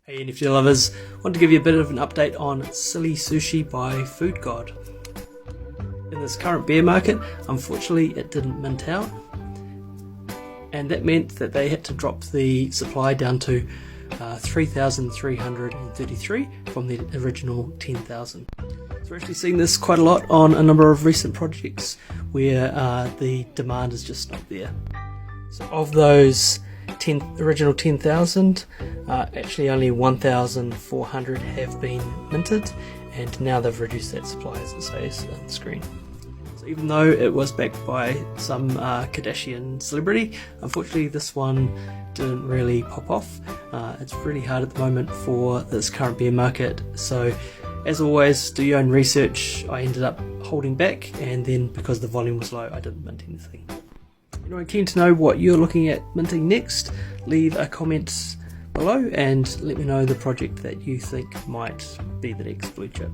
Hey NFT lovers, I want to give you a bit of an update on Silly Sushi by Food God. In this current bear market, unfortunately it didn't mint out, and that meant that they had to drop the supply down to 3,333 from the original 10,000. So we're actually seeing this quite a lot on a number of recent projects where the demand is just not there. So of those original 10,000, actually only 1,400 have been minted, and now they've reduced that supply, as it says on the screen. So even though it was backed by some Kardashian celebrity, unfortunately this one didn't really pop off. It's really hard at the moment for this current bear market, so as always, do your own research. I ended up holding back, and then because the volume was low, I didn't mint anything. Anyway, keen to know what you're looking at minting next? Leave a comment below and let me know the project that you think might be the next blue chip.